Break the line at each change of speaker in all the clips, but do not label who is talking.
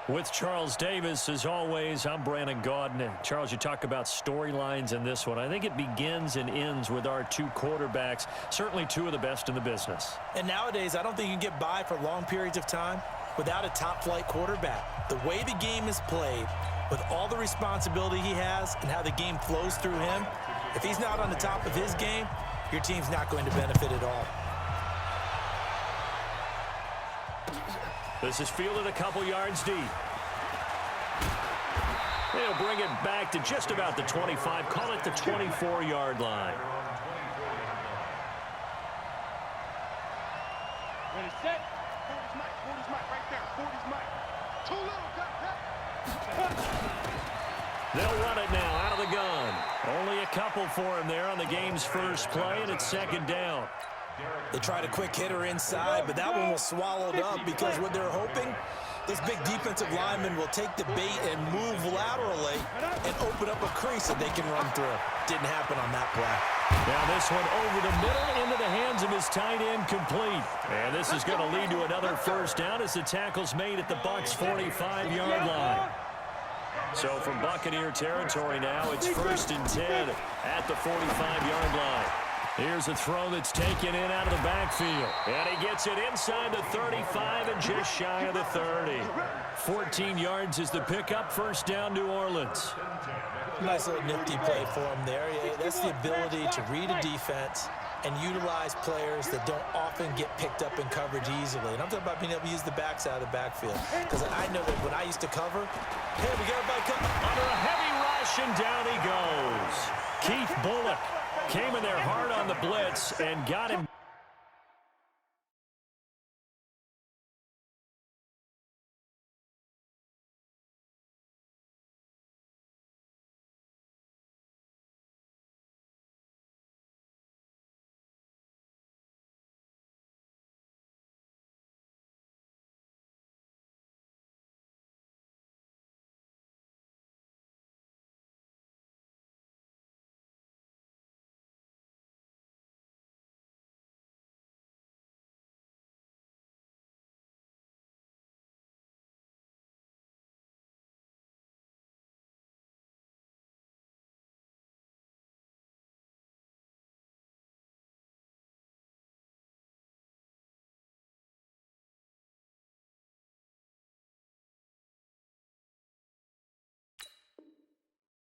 With Charles Davis, as always, I'm Brandon Gaudin. Charles, you talk about storylines in this one. I think it begins and ends with our two quarterbacks, certainly two of the best in the business.
And nowadays, I don't think you can get by for long periods of time without a top-flight quarterback. The way the game is played, with all the responsibility he has and how the game flows through him, if he's not on the top of his game, your team's not going to benefit at all.
This is fielded a couple yards deep. They'll bring it back to just about the 25, call it the 24-yard line.
Ready, set. 40's Mike, right there. 40's Mike. Too little,
They'll run it now out of the gun. Only a couple for him there on the game's first play, and it's second down.
They tried a quick hitter inside, but that one was swallowed up because what they're hoping, this big defensive lineman will take the bait and move laterally and open up a crease that they can run through. Didn't happen on that play.
Now this one over the middle into the hands of his tight end, complete. And this is going to lead to another first down as the tackle's made at the Bucs' 45-yard line. So from Buccaneer territory now, it's 1st and 10 at the 45-yard line. Here's a throw that's taken in out of the backfield. And he gets it inside the 35 and just shy of the 30. 14 yards is the pickup. First down, New Orleans.
Nice little nifty play for him there. That's the ability to read a defense and utilize players that don't often get picked up in coverage easily. And I'm talking about being able to use the backs out of the backfield. Because I know that when I used to cover, hey, we got everybody covered.
Under a heavy rush, and down he goes. Keith Bullock came in there hard on the blitz and got him.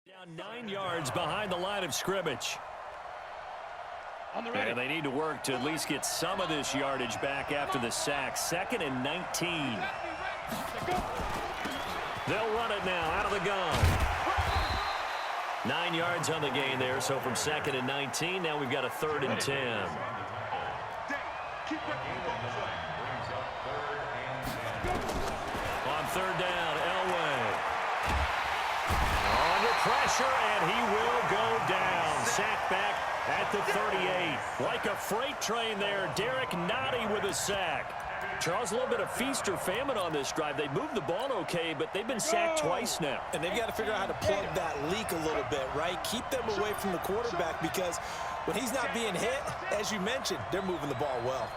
Down 9 yards behind the line of scrimmage. And they need to work to at least get some of this yardage back after the sack. 2nd and 19. They'll run it now out of the gun. 9 yards on the gain there, so from 2nd and 19, now we've got a 3rd and 10. On 3rd down, Elway. Under pressure, and he will go down. Sack back at the 38. Like a freight train there, Derek Nottie with a sack. Charles, a little bit of feast or famine on this drive. They moved the ball okay, but they've been sacked twice now.
And they've got to figure out how to plug that leak a little bit, right? Keep them away from the quarterback because when he's not being hit, as you mentioned, they're moving the ball well.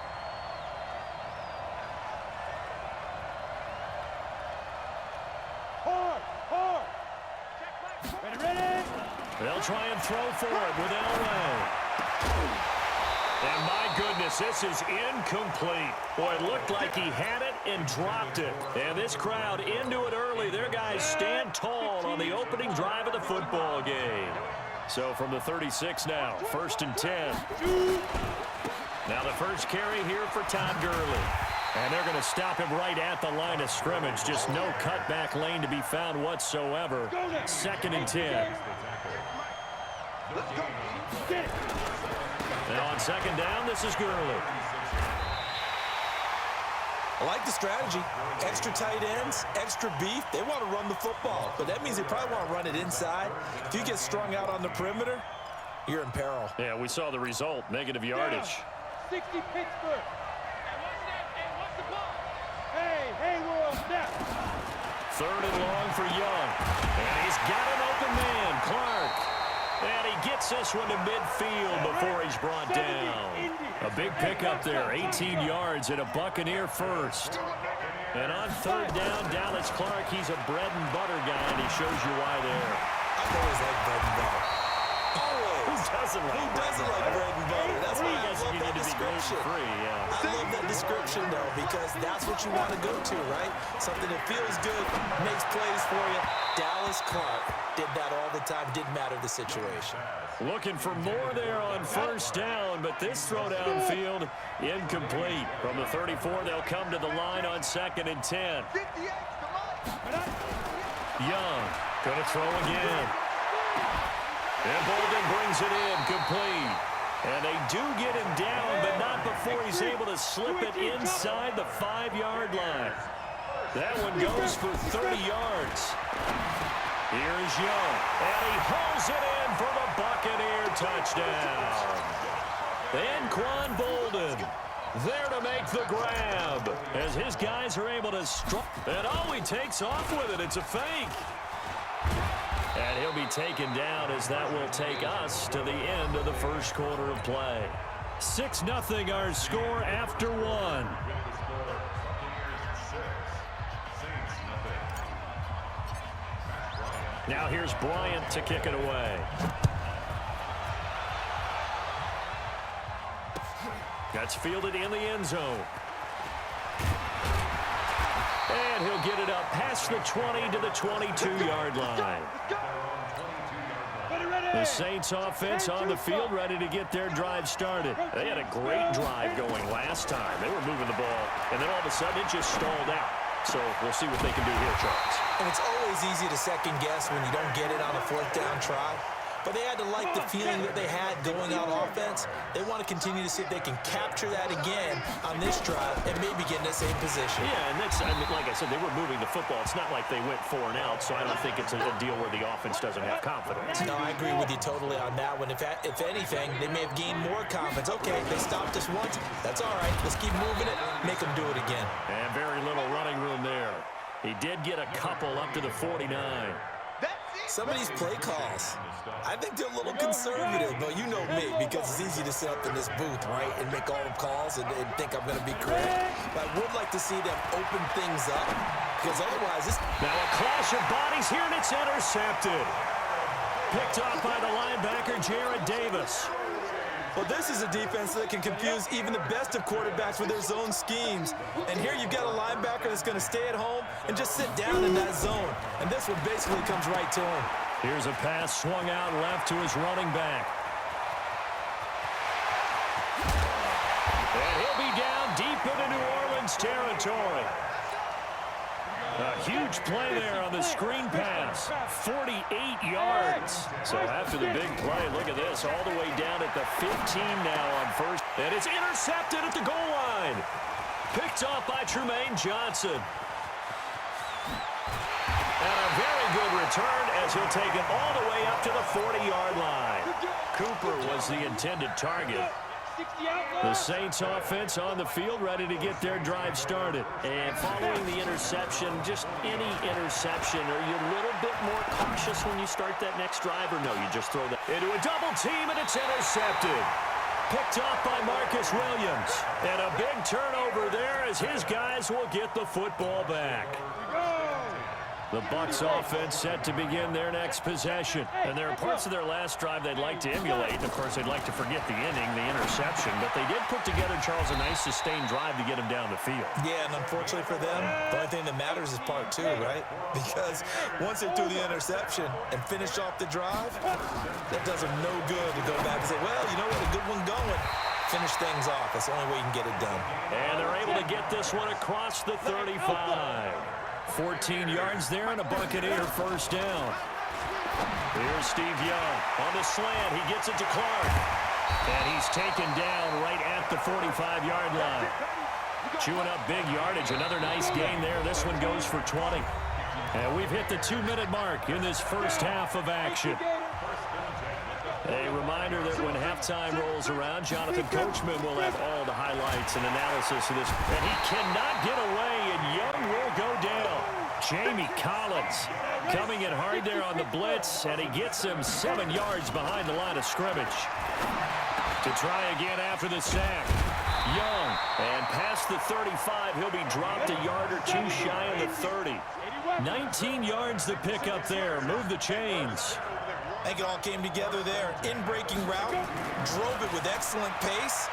They'll try and throw for it with Elway. And my goodness, this is incomplete. Boy, it looked like he had it and dropped it. And this crowd into it early. Their guys stand tall on the opening drive of the football game. So from the 36 now, 1st and 10. Now the first carry here for Todd Gurley. And they're going to stop him right at the line of scrimmage. Just no cutback lane to be found whatsoever. 2nd and 10. Now on 2nd down, this is Gurley.
I like the strategy. Extra tight ends, extra beef. They want to run the football, but that means they probably want to run it inside. If you get strung out on the perimeter, you're in peril.
Yeah, we saw the result, negative yardage.
60 Pittsburgh. What's the ball? Hey, we're on snap.
3rd and long for Young. And he's got an open man, Clark. And he gets this one to midfield before he's brought down. A big pickup there, 18 yards and a Buccaneer first. And on third down, Dallas Clark, he's a bread and butter guy, and he shows you why there.
I've always liked bread and butter. Always.
Who doesn't like bread and
butter? That's why I love
you
that
need to be
description.
gluten-free, yeah.
I love that description, though, because that's what you want to go to, right? Something that feels good, makes plays for you. Dallas Clark did that all the time. Didn't matter the situation.
Looking for more there on first down, but this throw downfield incomplete. From the 34, they'll come to the line on 2nd and 10. Young, gonna throw again. And Bolden brings it in, complete. And they do get him down, but not before he's able to slip it inside the 5-yard line. That one goes for 30 yards. Here's Young, and he hauls it in for the Buccaneer touchdown. And Quan Bolden there to make the grab as his guys are able to strike. And oh, he takes off with it. It's a fake. And he'll be taken down as that will take us to the end of the first quarter of play. 6-0 our score after 1. Now here's Bryant to kick it away. That's fielded in the end zone. And he'll get it up past the 20 to the 22-yard line. The Saints offense on the field, ready to get their drive started. They had a great drive going last time. They were moving the ball, and then all of a sudden it just stalled out. So we'll see what they can do here, Charles.
And it's always easy to second guess when you don't get it on a 4th down try. But they had to like the feeling that they had going out offense. They want to continue to see if they can capture that again on this drive and maybe get in the same position.
Yeah, and that's, I mean, like I said, they were moving the football. It's not like they went 4 and out, so I don't think it's a deal where the offense doesn't have confidence.
No, I agree with you totally on that one. If anything, they may have gained more confidence. Okay, they stopped us once. That's all right. Let's keep moving it. Make them do it again.
And very little running room there. He did get a couple up to the 49.
Some of these play calls, I think they're a little conservative, but you know me, because it's easy to sit up in this booth, right, and make all the calls and think I'm going to be correct. But I would like to see them open things up, because otherwise this...
Now a clash of bodies here, and it's intercepted. Picked off by the linebacker, Jared Davis.
Well, this is a defense that can confuse even the best of quarterbacks with their zone schemes. And here you've got a linebacker that's going to stay at home and just sit down in that zone. And this one basically comes right to him.
Here's a pass swung out left to his running back. And he'll be down deep into New Orleans territory. A huge play there on the screen pass. 48 yards. So after the big play, look at this, all the way down at the 15 now on first. And it's intercepted at the goal line. Picked off by Trumaine Johnson. And a very good return as he'll take it all the way up to the 40-yard line. Cooper was the intended target. The Saints offense on the field, ready to get their drive started. And following the interception, just any interception, are you a little bit more cautious when you start that next drive, or no, you just throw that into a double team and it's intercepted. Picked off by Marcus Williams. And a big turnover there as his guys will get the football back. The Bucs offense set to begin their next possession. And there are parts of their last drive they'd like to emulate. And, of course, they'd like to forget the inning, the interception. But they did put together, Charles, a nice sustained drive to get him down the field.
Yeah, and unfortunately for them, the only thing that matters is part 2, right? Because once they threw the interception and finished off the drive, that does them no good to go back and say, well, you know what, a good one going. Finish things off. That's the only way you can get it done.
And they're able to get this one across the 35. 14 yards there and a Buccaneer first down. Here's Steve Young on the slant. He gets it to Clark. And he's taken down right at the 45-yard line. Chewing up big yardage. Another nice gain there. This one goes for 20. And we've hit the 2-minute mark in this first half of action. A reminder that when halftime rolls around, Jonathan Coachman will have all the highlights and analysis of this. And he cannot get away, and Young will go down. Jamie Collins coming in hard there on the blitz, and he gets him 7 yards behind the line of scrimmage. To try again after the sack. Young, and past the 35. He'll be dropped a yard or two shy of the 30. 19 yards to pick up there. Move the chains.
I think it all came together there. In-breaking route, drove it with excellent pace.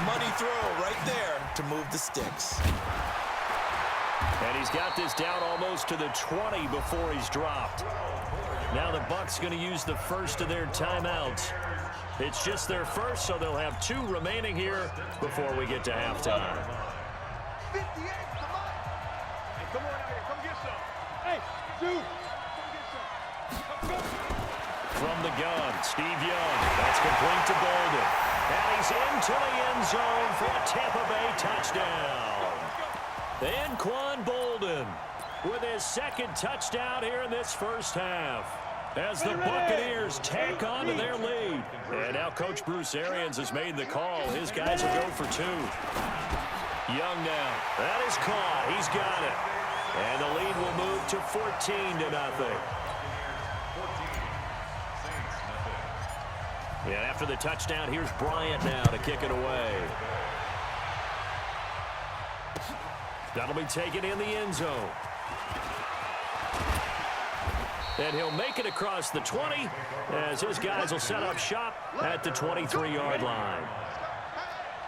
Money throw right there to move the sticks.
And he's got this down almost to the 20 before he's dropped. Now the Bucs going to use the first of their timeouts. It's just their first, so they'll have 2 remaining here before we get to halftime.
58, come on. Hey, come on out here. Come get some. Hey, dude. Come get some. Come.
From the gun, Steve Young. That's complete to Bolden. And he's into the end zone for a Tampa Bay touchdown. And Quan Bolden with his second touchdown here in this first half, as the Buccaneers tack on to their lead. And now Coach Bruce Arians has made the call. His guys will go for 2. Young now. That is caught. He's got it. And the lead will move to 14-0. And after the touchdown, here's Bryant now to kick it away. That'll be taken in the end zone. And he'll make it across the 20 as his guys will set up shop at the 23-yard line.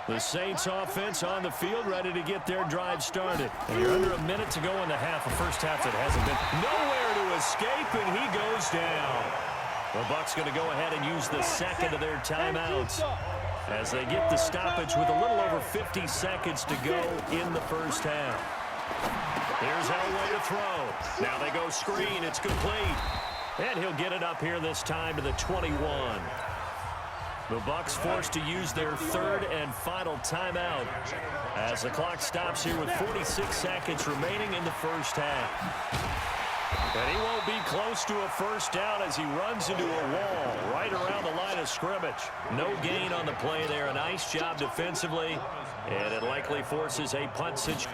The Saints offense on the field ready to get their drive started. And you're under a minute to go in the half. A first half that hasn't been nowhere to escape, and he goes down. The Bucs going to go ahead and use the second of their timeouts as they get the stoppage with a little over 50 seconds to go in the first half. Here's Elway to throw. Now they go screen. It's complete. And he'll get it up here this time to the 21. The Bucs forced to use their third and final timeout as the clock stops here with 46 seconds remaining in the first half. And he won't be close to a first down as he runs into a wall right around the line of scrimmage. No gain on the play there. A nice job defensively, and it likely forces a punt situation.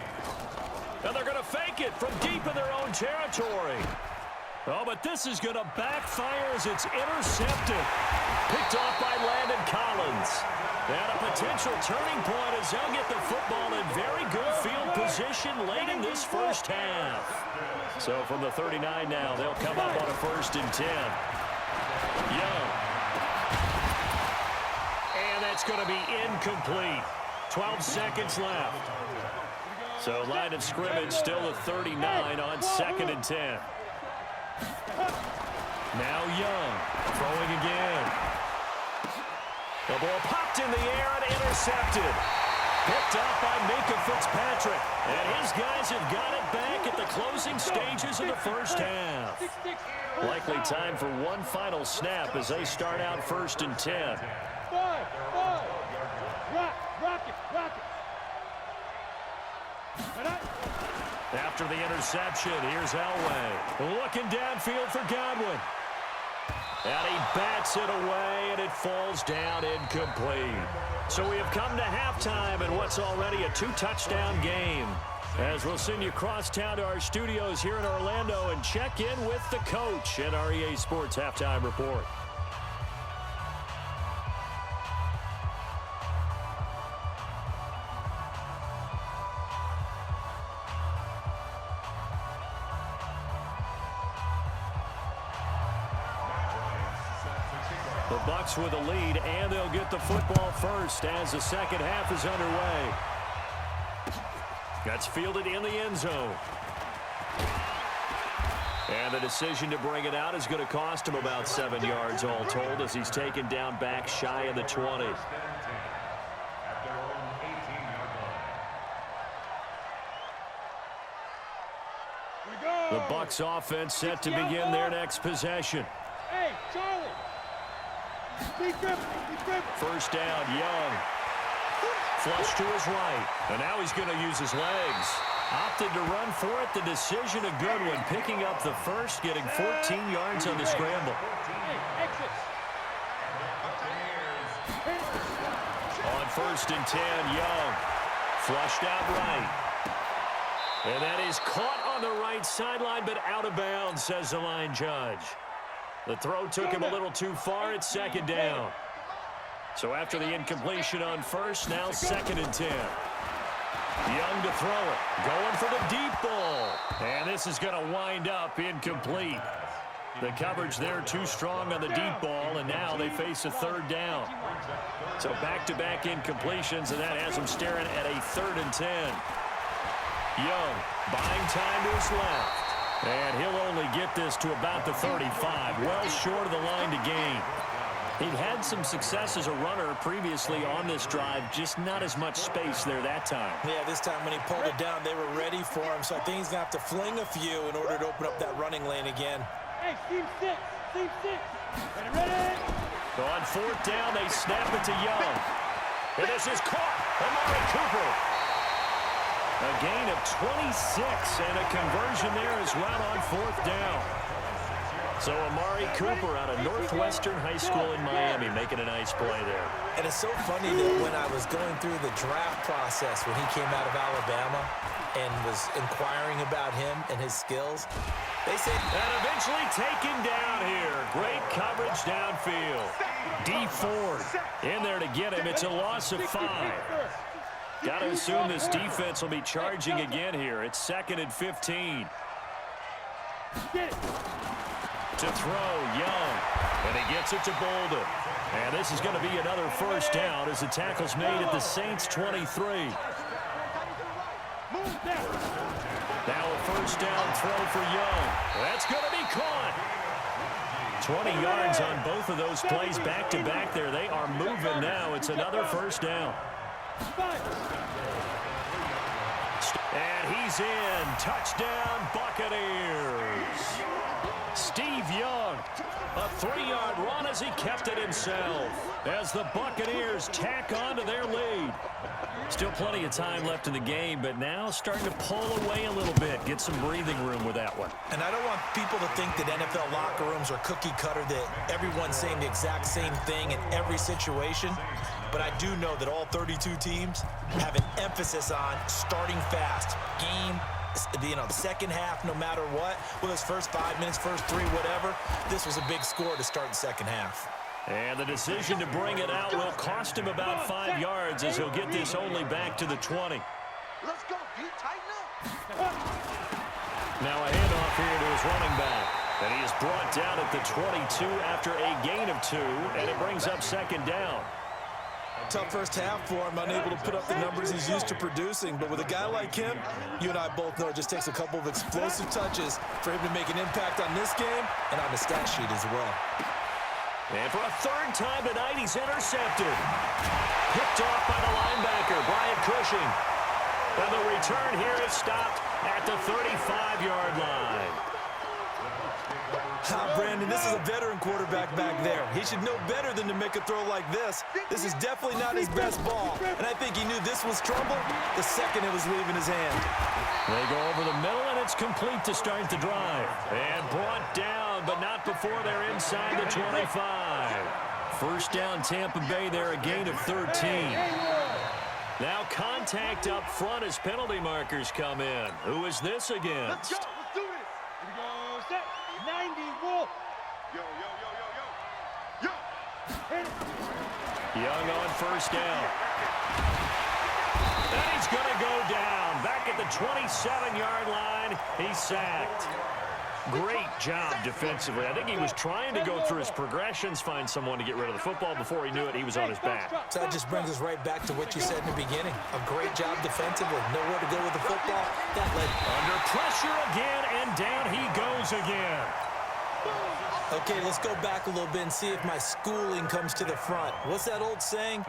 And they're going to fake it from deep in their own territory. Oh, but this is going to backfire as it's intercepted. Picked off by Landon Collins. And a potential turning point as they'll get the football in very good field position late in this first half. So from the 39 now, they'll come up on a 1st and 10. Young. And that's going to be incomplete. 12 seconds left. So line of scrimmage still at 39 on 2nd and 10. Now Young throwing again. The ball popped in the air and intercepted. Picked up by Minka Fitzpatrick. And his guys have got it back at the closing stages of the first half. Likely time for one final snap as they start out 1st and 10.
Rock it.
After the interception, here's Elway. Looking downfield for Godwin. And he bats it away, and it falls down incomplete. So we have come to halftime in what's already a 2-touchdown game. As we'll send you across town to our studios here in Orlando and check in with the coach in our EA Sports Halftime Report. The Bucs with a lead, and they'll get the football first as the second half is underway. That's fielded in the end zone. And the decision to bring it out is going to cost him about 7 yards all told as he's taken down back shy of the 20. The Bucs offense set to begin their next possession.
Hey, Charlie.
First down, Young. Flush to his right. And now he's going to use his legs. Opted to run for it. The decision a good one. Picking up the first, getting 14 yards on the scramble. On 1st and 10, Young. Flushed out right. And that is caught on the right sideline, but out of bounds, says the line judge. The throw took him a little too far. It's 2nd down. So after the incompletion on 1st, now 2nd and 10. Young to throw it. Going for the deep ball. And this is going to wind up incomplete. The coverage there too strong on the deep ball, and now they face a third down. So back-to-back incompletions, and that has them staring at a 3rd and 10. Young buying time to his left. And he'll only get this to about the 35, well short of the line to gain. He'd had some success as a runner previously on this drive, just not as much space there that time.
Yeah, this time when he pulled it down, they were ready for him, so I think he's going to have to fling a few in order to open up that running lane again.
Hey, team 6. Team 6. Ready?
So on 4th down, they snap it to Young. And this is caught. Amari Cooper. A gain of 26 and a conversion there as well on 4th down. So Amari Cooper out of Northwestern High School in Miami making a nice play there.
And it's so funny that when I was going through the draft process when he came out of Alabama and was inquiring about him and his skills, they said...
And eventually taken down here. Great coverage downfield. D Ford in there to get him. It's a loss of 5. Got to assume this defense will be charging again here. It's 2nd and 15. To throw, Young. And he gets it to Bolden. And this is going to be another 1st down as the tackle's made at the Saints' 23. Now a 1st down throw for Young. That's going to be caught. 20 yards on both of those plays back-to-back there. They are moving now. It's another 1st down. And he's in. Touchdown, Buccaneers. Steve Young, a 3-yard run as he kept it himself. As the Buccaneers tack on to their lead. Still plenty of time left in the game, but now starting to pull away a little bit. Get some breathing room with that one.
And I don't want people to think that NFL locker rooms are cookie cutter, that everyone's saying the exact same thing in every situation. But I do know that all 32 teams have an emphasis on starting fast. Game, the second half, no matter what. Whether it's first 5 minutes, first 3, whatever. This was a big score to start the second half.
And the decision to bring it out will cost him about 5 yards as he'll get this only back to the 20.
Let's go, D. Tighten up.
Now a handoff here to his running back. And he is brought down at the 22 after a gain of 2, and it brings up 2nd down.
Tough first half for him, unable to put up the numbers he's used to producing. But with a guy like him, you and I both know it just takes a couple of explosive touches for him to make an impact on this game and on the stat sheet as well.
And for a 3rd time tonight, he's intercepted. Picked off by the linebacker, Bryant Cushing. And the return here is stopped at the 35-yard line.
Brandon, this is a veteran quarterback back there. He should know better than to make a throw like this. This is definitely not his best ball. And I think he knew this was trouble the second it was leaving his hand.
They go over the middle, and it's complete to start the drive. And brought down, but not before they're inside the 25. 1st down, Tampa Bay there, a gain of 13. Now contact up front as penalty markers come in. Who is this against?
Let's go. Let's do this. Here we go. Set. 90 Wolf. Yo, yo, yo, yo, yo. Yo.
Young on 1st down. And he's going to go down. Back at the 27-yard line. He's sacked. Great job defensively. I think he was trying to go through his progressions, find someone to get rid of the football. Before he knew it, he was on his back.
So that just brings us right back to what you said in the beginning. A great job defensively. Nowhere to go with the football. That led.
Under pressure again, and down he goes again.
Okay, let's go back a little bit and see if my schooling comes to the front. What's that old saying?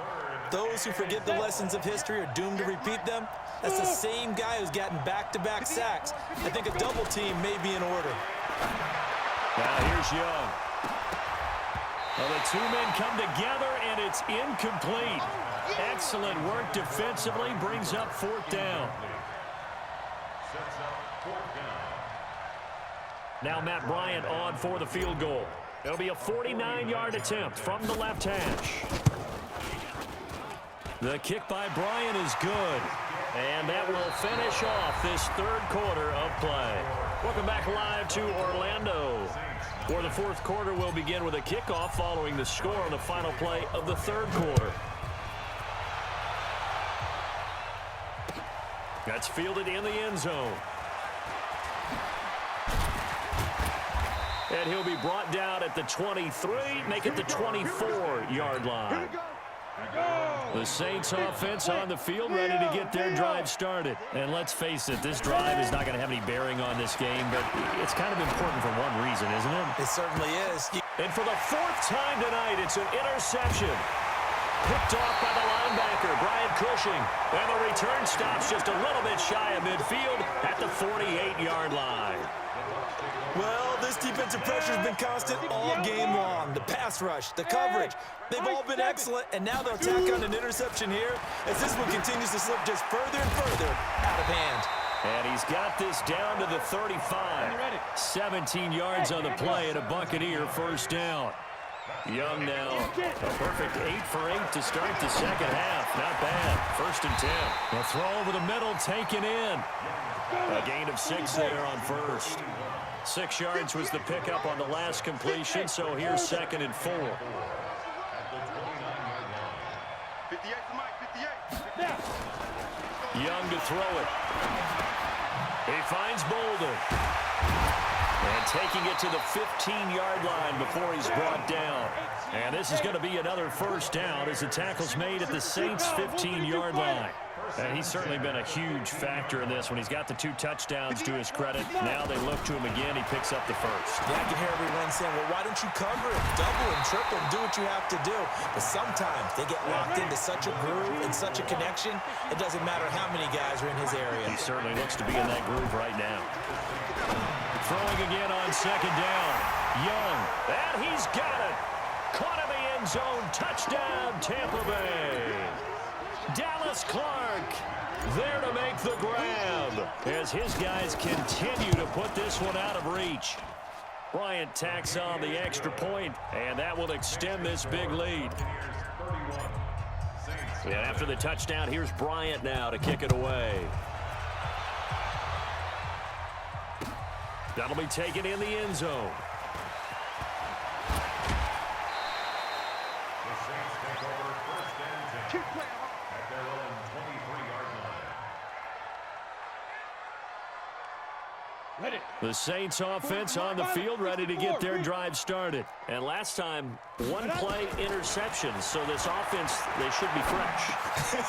Those who forget the lessons of history are doomed to repeat them. That's the same guy who's gotten back-to-back sacks. I think a double team may be in order.
Now here's Young. Well, the 2 men come together, and it's incomplete. Excellent work defensively, brings up 4th down. Now Matt Bryant on for the field goal. It'll be a 49-yard attempt from the left hash. The kick by Bryant is good. And that will finish off this 3rd quarter of play. Welcome back live to Orlando, where the 4th quarter will begin with a kickoff following the score on the final play of the 3rd quarter. That's fielded in the end zone. And he'll be brought down at the 23, make it the 24-yard line. The Saints offense on the field, ready to get their drive started. And let's face it, this drive is not going to have any bearing on this game, but it's kind of important for one reason, isn't it?
It certainly is.
And for the fourth time tonight, it's an interception. Picked off by the linebacker, Brian Cushing. And the return stops just a little bit shy of midfield at the 48-yard line.
Well, this defensive pressure has been constant all game long. The pass rush, the coverage, they've all been excellent, and now they'll tack on an interception here as this one continues to slip just further and further out of hand.
And he's got this down to the 35. 17 yards on the play and a Buccaneer first down. Young now, a perfect 8 for 8 to start the second half. Not bad. 1st and 10. The throw over the middle taken in. A gain of 6 there on first. 6 yards was the pickup on the last completion, so here's 2nd and 4.
58 to Mike, 58.
Young to throw it. He finds Bolden. And taking it to the 15-yard line before he's brought down. And this is going to be another first down as the tackle's made at the Saints' 15-yard line. And he's certainly been a huge factor in this when he's got the 2 touchdowns to his credit. Now they look to him again. He picks up the first.
Yeah, I can hear everyone saying, well, why don't you cover him, double him, triple him, do what you have to do. But sometimes they get locked into such a groove and such a connection, it doesn't matter how many guys are in his area.
He certainly looks to be in that groove right now. Throwing again on 2nd down. Young. And he's got it. Caught in the end zone. Touchdown, Tampa Bay. Dallas Clark there to make the grab as his guys continue to put this one out of reach. Bryant tacks on the extra point, and that will extend this big lead. And after the touchdown, here's Bryant now to kick it away. That'll be taken in the end zone. The Saints offense on the field ready to get their drive started. And last time, 1-play interception. So this offense, they should be fresh.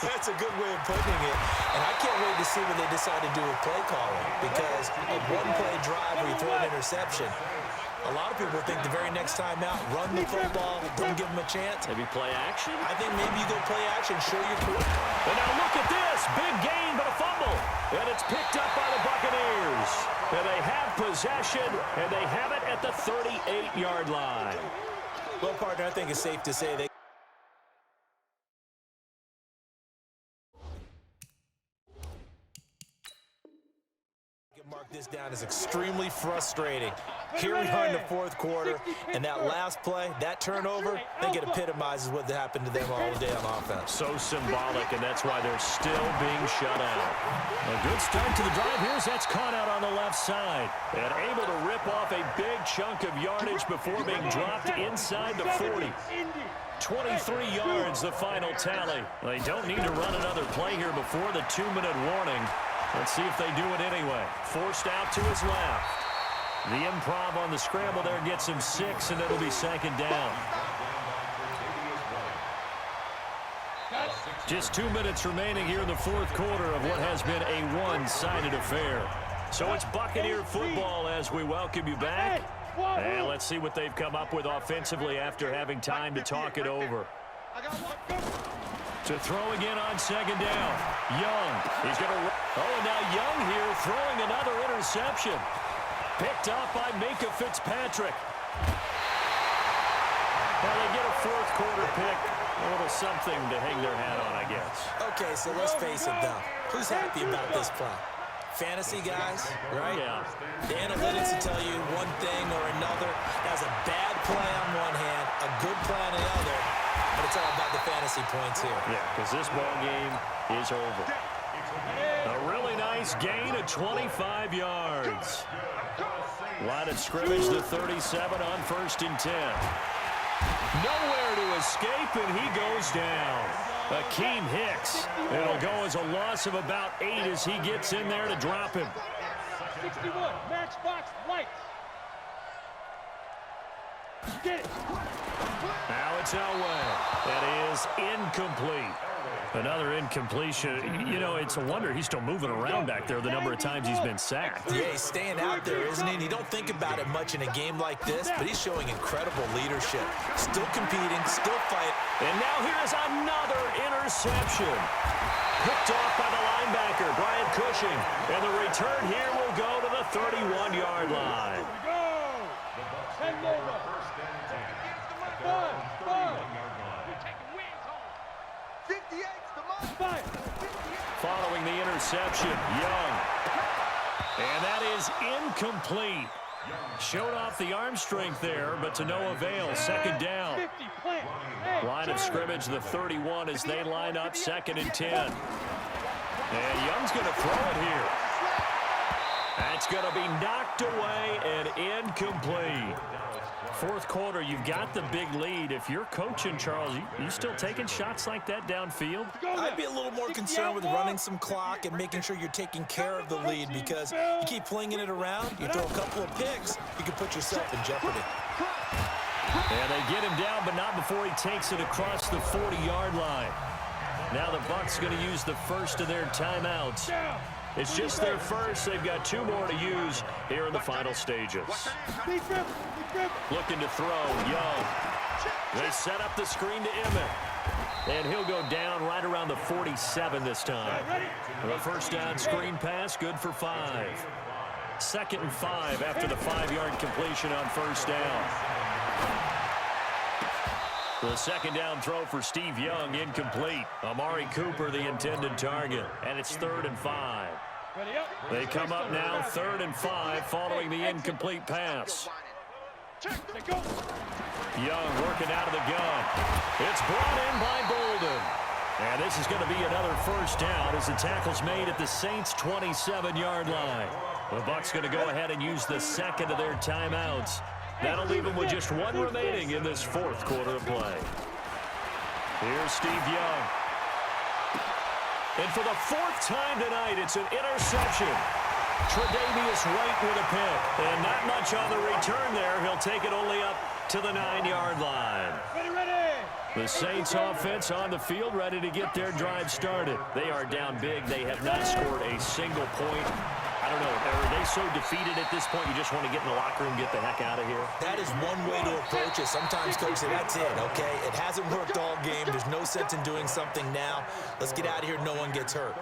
That's a good way of putting it. And I can't wait to see what they decide to do with play calling. Because a 1-play drive where you throw an interception, a lot of people think the very next time out, run the football, don't give them a chance.
Maybe play action?
I think maybe you go play action, show your career.
And now look at this. Big gain, but a fumble. And it's picked up by the Buccaneers. And they have possession, and they have it at the 38-yard line.
Well, partner, I think it's safe to say they mark this down as extremely frustrating. Here we are in the 4th quarter, and that last play, that turnover, I think it epitomizes what happened to them all day on offense.
So symbolic, and that's why they're still being shut out. A good start to the drive. Here's that's caught out on the left side. And able to rip off a big chunk of yardage before being dropped inside the 40. 23 yards, the final tally. They don't need to run another play here before the 2-minute warning. Let's see if they do it anyway. Forced out to his left. The improv on the scramble there gets him 6, and it'll be 2nd down. Just 2 minutes remaining here in the 4th quarter of what has been a one-sided affair. So it's Buccaneer football as we welcome you back. And let's see what they've come up with offensively after having time to talk it over. To throw again on 2nd down. Young. He's going to... Oh, and now Young here throwing another interception. Picked up by Minka Fitzpatrick. Well, they get a 4th quarter pick. A little something to hang their hat on, I guess.
Okay, so let's face it, though. Who's happy about this play? Fantasy guys, right?
Yeah.
The analytics will tell you one thing or another. That's a bad play on one hand, a good play on the other, but it's all about the fantasy points here.
Yeah, because this ball game is over. A really nice gain of 25 yards. Line of scrimmage to 37 on 1st and 10. Nowhere to escape, and he goes down. Akeem Hicks. It'll go as a loss of about 8 as he gets in there to drop him.
61, matchbox lights. Get it.
Now it's Elway. That is incomplete. Another incompletion. You know, it's a wonder he's still moving around back there the number of times he's been sacked.
Yeah, he's staying out there, isn't he? And you don't think about it much in a game like this, but he's showing incredible leadership. Still competing, still fighting.
And now here is another interception. Picked off by the linebacker, Brian Cushing. And the return here will go to the 31-yard line.
Go. Send over. 5.
Following the interception, Young. And that is incomplete. Showed off the arm strength there, but to no avail. Second down. Line of scrimmage, the 31 as they line up 2nd and 10. And Young's going to throw it here. That's going to be knocked away and incomplete. Fourth quarter, you've got the big lead. If you're coaching, Charles, you still taking shots like that downfield?
I'd be a little more concerned with running some clock and making sure you're taking care of the lead, because you keep flinging it around, you throw a couple of picks, you can put yourself in jeopardy.
And they get him down, but not before he takes it across the 40-yard line. Now the Bucs going to use the first of their timeouts. It's just their first. They've got 2 more to use here in the final stages. Looking to throw, Young. They set up the screen to Emmett. And he'll go down right around the 47 this time. The first down screen pass, good for 5. 2nd and 5 after the 5-yard completion on first down. The second down throw for Steve Young, incomplete. Amari Cooper, the intended target. And it's 3rd and 5. They come up now, 3rd and 5, following the incomplete pass. Young working out of the gun. It's brought in by Bolden. And this is going to be another first down as the tackle's made at the Saints' 27-yard line. The Bucs going to go ahead and use the second of their timeouts. That'll leave them with just 1 remaining in this fourth quarter of play. Here's Steve Young. And for the 4th time tonight, it's an interception. Tre'Davious White with a pick. And not much on the return there. He'll take it only up to the 9-yard line. The Saints offense on the field, ready to get their drive started. They are down big. They have not scored a single point. I don't know, are they so defeated at this point you just want to get in the locker room, get the heck out of here?
That is one way to approach it. Sometimes coaches say, that's it, okay? It hasn't worked all game. There's no sense in doing something now. Let's get out of here. No one gets hurt.